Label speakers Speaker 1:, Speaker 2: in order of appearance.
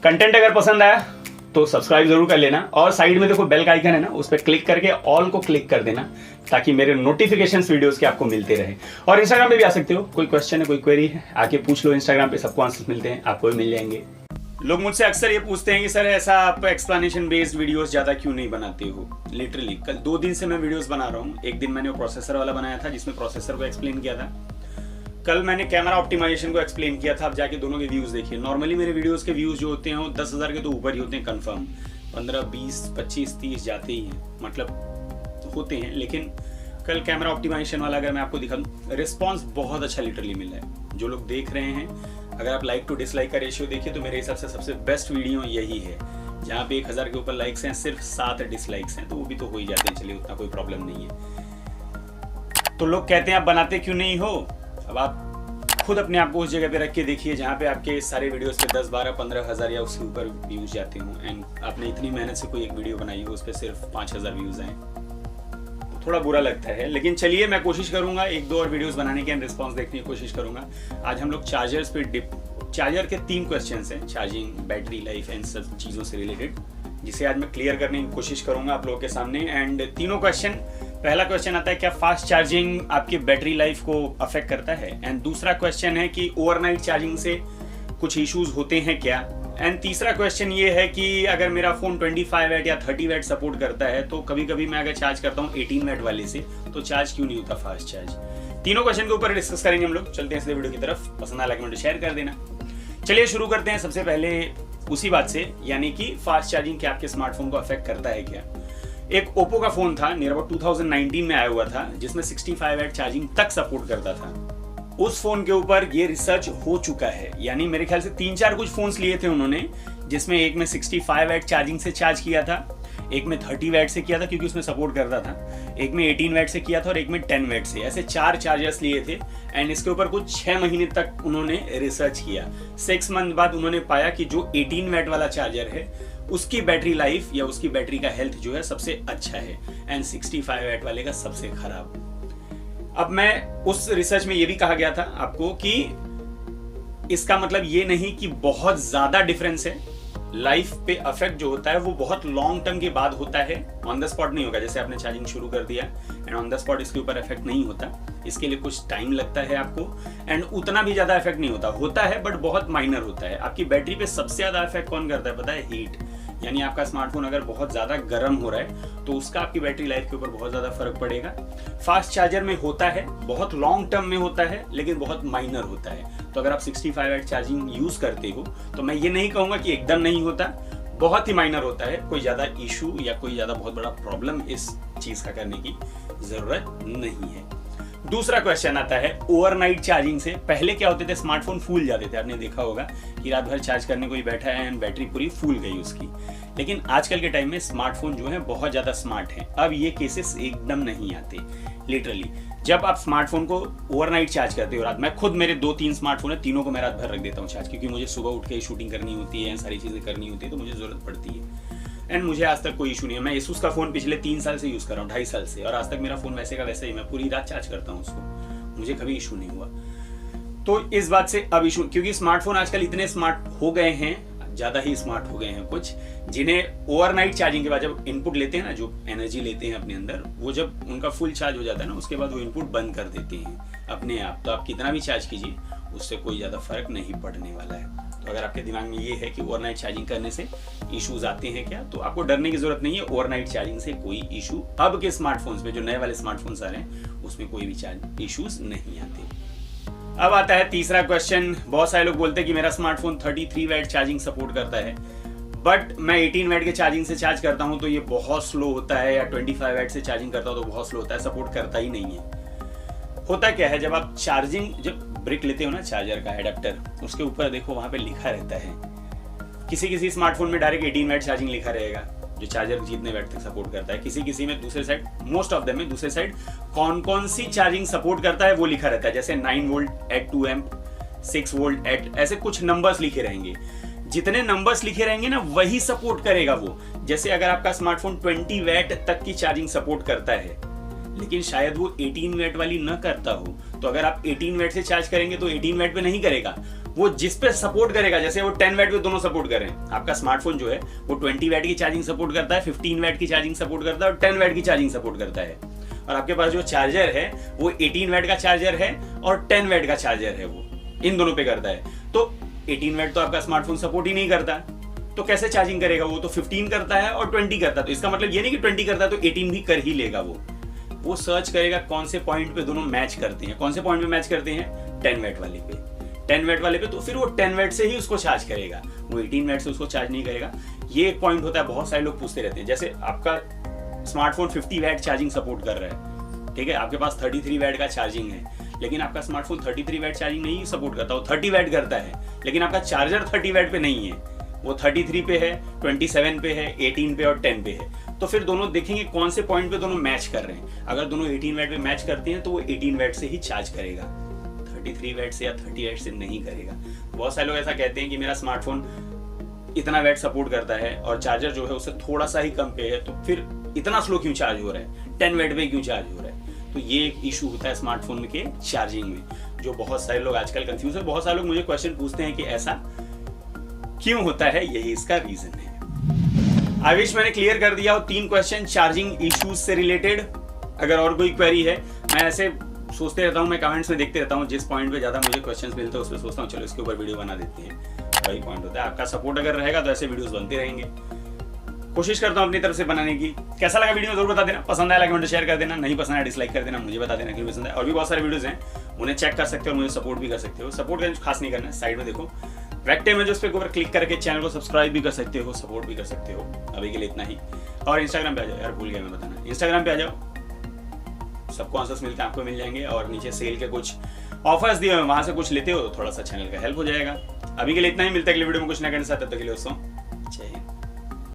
Speaker 1: Content अगर पसंद आया तो सब्सक्राइब जरूर कर लेना और साइड में देखो बेल का आइकन है ना, उस पर क्लिक करके ऑल को क्लिक कर देना ताकि मेरे नोटिफिकेशंस वीडियोस के आपको मिलते रहे। और इंस्टाग्राम पे भी आ सकते हो, कोई क्वेश्चन है कोई क्वेरी है आके पूछ लो, इंस्टाग्राम पे सबको आंसर मिलते हैं, आपको भी मिल जाएंगे। लोग मुझसे अक्सर ये पूछते हैं कि सर ऐसा आप एक्सप्लेनेशन बेस्ड वीडियोस ज़्यादा क्यों नहीं बनाते हो। लिटरली कल 2 दिन से मैं वीडियोस बना रहा हूँ। एक दिन मैंने वो प्रोसेसर वाला बनाया था जिसमें प्रोसेसर को एक्सप्लेन किया था, कल मैंने कैमरा ऑप्टिमाइजेशन को एक्सप्लेन किया था। आप जाके दोनों के व्यूज़ देखिए। नॉर्मली मेरे वीडियोस के व्यूज़ जो होते हैं वो 10,000 के तो ऊपर ही होते हैं कंफर्म, 15, 20, 25, 30 जाते ही हैं, मतलब होते हैं। लेकिन कल कैमरा ऑप्टिमाइजेशन वाला अगर मैं आपको दिखा दूँ, रिस्पॉन्स बहुत अच्छा लिटरली मिला है। जो लोग देख रहे हैं, अगर आप लाइक टू डिसलाइक का रेशियो देखिए तो मेरे हिसाब से सबसे बेस्ट वीडियो यही है, जहाँ पे 1000 के ऊपर लाइक्स हैं, सिर्फ 7 डिसलाइक्स हैं, तो वो भी तो हो ही जाते हैं, चलिए उतना कोई प्रॉब्लम नहीं है। तो लोग कहते हैं आप बनाते क्यों नहीं हो। अब आप खुद अपने आप को उस जगह पे रख के देखिए जहाँ पे आपके सारे वीडियोस पे 10, 12, 15,000 या उसके ऊपर व्यूज जाते हों, एंड आपने इतनी मेहनत से कोई एक वीडियो बनाई हो, उस पर सिर्फ 5,000 व्यूज आए, तो थोड़ा बुरा लगता है। लेकिन चलिए मैं कोशिश करूंगा 1-2 और वीडियोस बनाने की एंड रिस्पॉन्स देखने की कोशिश करूंगा। आज हम लोग चार्जर्स पे चार्जर के 3 क्वेश्चंस हैं, चार्जिंग, बैटरी लाइफ एंड सब चीज़ों से रिलेटेड, जिसे आज मैं क्लियर करने की कोशिश करूंगा आप लोगों के सामने। एंड तीनों क्वेश्चन, पहला क्वेश्चन आता है क्या फास्ट चार्जिंग आपकी बैटरी लाइफ को अफेक्ट करता है, एंड दूसरा क्वेश्चन है कि ओवरनाइट चार्जिंग से कुछ इश्यूज होते हैं क्या, एंड तीसरा क्वेश्चन ये है कि अगर मेरा फोन 25 वैट या 30 वैट सपोर्ट करता है तो कभी कभी मैं अगर चार्ज करता हूँ 18 वैट वाले से तो चार्ज क्यों नहीं होता फास्ट चार्ज। तीनों क्वेश्चन के ऊपर डिस्कस करेंगे हम लोग। चलते हैं इस वीडियो की तरफ, पसंद आया कमेंट शेयर कर देना। चलिए शुरू करते हैं सबसे पहले उसी बात से, यानी कि फास्ट चार्जिंग क्या आपके स्मार्टफोन को अफेक्ट करता है क्या। एक ओप्पो का फोन था, नियर अबाउट 2019 में आया हुआ था, जिसमें 65 वैट चार्जिंग तक सपोर्ट करता था। उस फोन के ऊपर ये रिसर्च हो चुका है, यानी मेरे ख्याल से 3-4 कुछ फोन्स लिए थे उन्होंने, जिसमें एक में 65 वैट चार्जिंग से चार्ज किया था, एक में 30 वैट से किया था क्योंकि उसमें सपोर्ट करता था, एक में 18 वैट से किया था और एक में 10 वैट से। ऐसे 4 चार्जर्स लिए थे एंड इसके ऊपर कुछ 6 महीने तक उन्होंने रिसर्च किया। 6 मंथ बाद उन्होंने पाया कि जो 18 वैट वाला चार्जर है उसकी बैटरी लाइफ या उसकी बैटरी का हेल्थ जो है सबसे अच्छा है एंड 65 वैट वाले का सबसे खराब। अब मैं उस रिसर्च में ये भी कहा गया था आपको कि इसका मतलब ये नहीं कि बहुत ज्यादा डिफरेंस है, लाइफ पे अफेक्ट जो होता है वो बहुत लॉन्ग टर्म के बाद होता है, ऑन द स्पॉट नहीं होगा। जैसे आपने चार्जिंग शुरू कर दिया एंड ऑन द स्पॉट इसके ऊपर इफेक्ट नहीं होता, इसके लिए कुछ टाइम लगता है आपको, एंड उतना भी ज्यादा इफेक्ट नहीं होता है बट बहुत माइनर होता है। आपकी बैटरी पे सबसे ज्यादा इफेक्ट कौन करता है पता है? हीट। यानी आपका स्मार्टफोन अगर बहुत ज्यादा गर्म हो रहा है तो उसका आपकी बैटरी लाइफ के ऊपर बहुत ज्यादा फर्क पड़ेगा। फास्ट चार्जर में होता है, बहुत लॉन्ग टर्म में होता है, लेकिन बहुत माइनर होता है। तो अगर आप 65 वैट चार्जिंग यूज करते हो तो मैं ये नहीं कहूंगा कि एकदम नहीं होता, बहुत ही माइनर होता है, कोई ज्यादा इशू या कोई ज्यादा बहुत बड़ा प्रॉब्लम इस चीज का करने की जरूरत नहीं है। दूसरा क्वेश्चन आता है ओवरनाइट चार्जिंग से। पहले क्या होते थे, स्मार्टफोन फूल जाते थे, आपने देखा होगा कि रात भर चार्ज करने कोई बैठा है एंड बैटरी पूरी फूल गई उसकी। लेकिन आजकल के टाइम में स्मार्टफोन जो है बहुत ज्यादा स्मार्ट है, अब ये केसेस एकदम नहीं आते। लिटरली जब आप स्मार्टफोन को ओवरनाइट चार्ज करते हो रात, मैं खुद मेरे 2-3 स्मार्टफोन है, तीनों को मैं रात भर रख देता हूँ चार्ज, क्योंकि मुझे सुबह उठ के शूटिंग करनी होती है, सारी चीजें करनी होती है, तो मुझे जरूरत पड़ती है एंड मुझे आज तक कोई इशू नहीं है। मैं एसुस का फोन पिछले 3 साल से यूज कर रहा हूँ, 2.5 साल से, और आज तक मेरा फोन वैसे का वैसे ही, मैं पूरी रात चार्ज करता हूँ उसको, मुझे कभी इशू नहीं हुआ। तो इस बात से अब इशू, क्योंकि स्मार्टफोन आजकल इतने स्मार्ट हो गए हैं, ज्यादा ही स्मार्ट हो गए हैं कुछ, जिन्हें ओवरनाइट चार्जिंग के बाद जब इनपुट लेते हैं ना, जो एनर्जी लेते हैं अपने अंदर, वो जब उनका फुल चार्ज हो जाता है ना, उसके बाद वो इनपुट बंद कर देते हैं अपने आप। तो आप कितना भी चार्ज कीजिए उससे कोई ज्यादा फर्क नहीं पड़ने वाला है। तो अगर आपके दिमाग में ये है कि ओवरनाइट चार्जिंग करने से इश्यूज आते हैं क्या, तो आपको डरने की जरूरत नहीं है। ओवरनाइट चार्जिंग से कोई इशू अब के स्मार्टफोन्स में, जो नए वाले स्मार्टफोन्स आ रहे हैं, उसमें कोई भी चार्ज इश्यूज नहीं आते। अब आता है तीसरा क्वेश्चन। बहुत सारे लोग बोलते हैं कि मेरा स्मार्टफोन 33 वैट चार्जिंग सपोर्ट करता है, बट मैं 18 वैट के चार्जिंग से चार्ज करता हूं तो ये बहुत स्लो होता है, या 25 वैट से चार्जिंग करता हूं तो बहुत स्लो होता है, सपोर्ट करता ही नहीं है। होता क्या है, जब आप चार्जिंग, जब ब्रिक लेते हो ना चार्जर का एडेप्टर, उसके ऊपर देखो वहां पे लिखा रहता है, किसी स्मार्टफोन में डायरेक्ट 18 वैट चार्जिंग लिखा रहेगा, जो चार्जर जितने वैट तक सपोर्ट करता है, किसी में दूसरे साइड, मोस्ट ऑफ देम में दूसरे साइड कौन सी चार्जिंग सपोर्ट करता है वो लिखा रहता है। जैसे 9 volt at 2 amp, 6 volt at, ऐसे कुछ नंबर्स लिखे रहेंगे। जितने नंबर्स लिखे रहेंगे ना वही सपोर्ट करेगा वो। जैसे अगर आपका स्मार्टफोन 20 वैट तक की चार्जिंग सपोर्ट करता है, लेकिन शायद वो 18 वैट वाली न करता हो, तो अगर आप 18 वैट से चार्ज करेंगे तो 18 वैट पे नहीं करेगा, वो जिस पे सपोर्ट करेगा, जैसे वो 10 वैट पे दोनों सपोर्ट कर रहे हैं, आपका स्मार्टफोन जो है वो 20 वैट की चार्जिंग सपोर्ट करता है, 15 वैट की चार्जिंग सपोर्ट करता है और 10 वैट की चार्जिंग सपोर्ट करता है। और आपके पास जो चार्जर है वो 18 वैट का चार्जर है और 10 वैट का चार्जर है, वो इन दोनों पे करता है। तो 18 वैट तो आपका स्मार्टफोन सपोर्ट ही नहीं करता, तो कैसे चार्जिंग करेगा? वो तो 15 करता है और 20 करता है। तो इसका मतलब ये नहीं कि 20 करता है तो 18 भी कर ही लेगा। वो सर्च करेगा कौन से पॉइंट पे दोनों मैच करते हैं। कौन से पॉइंट पे मैच करते हैं? 10 वैट वाले पे। 10 वैट वाले पे तो फिर वो 10 वैट से ही उसको चार्ज करेगा, वो 18 वैट से उसको चार्ज नहीं करेगा। ये एक पॉइंट होता है, बहुत सारे लोग पूछते रहते हैं। जैसे आपका स्मार्टफोन 50 वैट चार्जिंग सपोर्ट कर रहा है, ठीक है, आपके पास 33 वैट का चार्जिंग है, लेकिन आपका स्मार्टफोन 33 वैट चार्जिंग नहीं सपोर्ट करता, वो 30 वैट करता है, लेकिन आपका चार्जर 30 वैट पे नहीं है, वो 33 पे है, 27 पे है, 18 पे और 10 पे है। तो फिर दोनों देखेंगे कौन से पॉइंट पे दोनों मैच कर रहे हैं। अगर दोनों 18 वैट पे मैच करते हैं तो वो 18 वैट से ही चार्ज करेगा, 33 वैट से या 30 वैट से नहीं करेगा। बहुत सारे लोग ऐसा कहते हैं कि मेरा स्मार्टफोन इतना वैट सपोर्ट करता है और चार्जर जो है उससे थोड़ा सा ही कम पे है, तो फिर इतना स्लो क्यों चार्ज हो रहा है, 10 वैट पे क्यों चार्ज हो रहा है? तो ये एक इशू होता है स्मार्टफोन के चार्जिंग में, जो बहुत सारे लोग आजकल कंफ्यूज है। बहुत सारे लोग मुझे क्वेश्चन पूछते हैं कि ऐसा क्यों होता है, यही इसका रीजन है। आई विश मैंने क्लियर कर दिया हो 3 क्वेश्चन चार्जिंग इश्यूज से रिलेटेड। अगर और कोई क्वेरी है, मैं ऐसे सोचते रहता हूँ, मैं कमेंट्स में देखते रहता हूँ, जिस पॉइंट पे ज्यादा मुझे क्वेश्चंस मिलते हैं उस पर सोचता हूँ चलो इसके ऊपर वीडियो बना देते हैं। वही पॉइंट होता है, आपका सपोर्ट अगर रहेगा तो ऐसे वीडियोस बनते रहेंगे। कोशिश करता हूँ अपनी तरफ से बनाने की। कैसा लगा वीडियो जरूर बता देना, पसंद आया कमेंट शेयर कर देना, नहीं पसंद आया डिसलाइक कर देना, मुझे बता देना क्यों पसंद है। और भी बहुत सारे वीडियोस हैं, उन्हें चेक कर सकते हो, मुझे सपोर्ट भी कर सकते हो। सपोर्ट करना खास नहीं करना है, साइड में देखो रेक्टेम है जो उस पर ऊपर क्लिक करके चैनल को सब्सक्राइब भी कर सकते हो, सपोर्ट भी कर सकते हो। अभी के लिए इतना ही। और इंस्टाग्राम पे आ जाओ, यार भूल गया मैं बताना, इंस्टाग्राम पे आ जाओ, सबको आंसर्स मिलते हैं, आपको मिल जाएंगे। और नीचे सेल के कुछ ऑफर्स दिए हुए, वहां से कुछ लेते हो तो थोड़ा सा चैनल का हेल्प हो जाएगा। अभी के लिए इतना ही, मिलता है अगले वीडियो में कुछ ना करने साथ, तब तक के लिए दोस्तों